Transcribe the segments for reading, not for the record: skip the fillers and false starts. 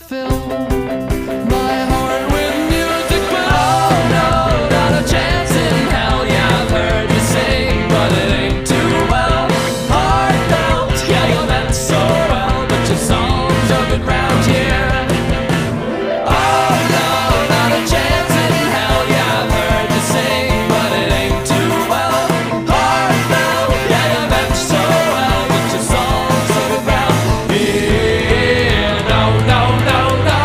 fill my heart with music, but oh no, not a chance in hell. Yeah, I've heard you sing, but it ain't too well. Heartfelt, yeah, you meant so well, but your songs have been round here. Oh no, not a chance in hell. Yeah, I've heard you sing, but it ain't too well. Heartfelt, yeah, you meant so well, but your songs have been round here. No, no, no, no.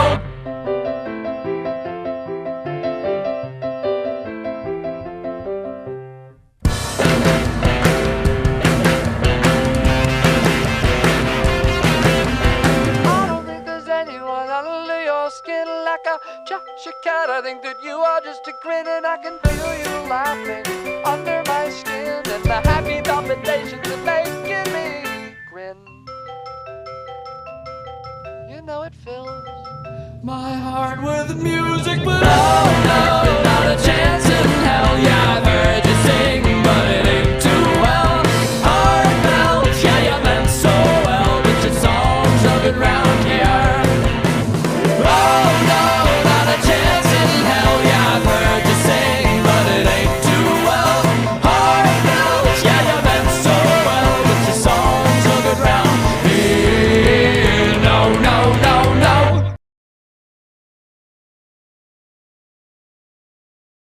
I don't think there's anyone under your skin like a Cheshire cat. I think that you are just a grin, and I can feel you laughing under my skin, and the happy palpitations are making me grin. You know it fills my heart with music, but oh no,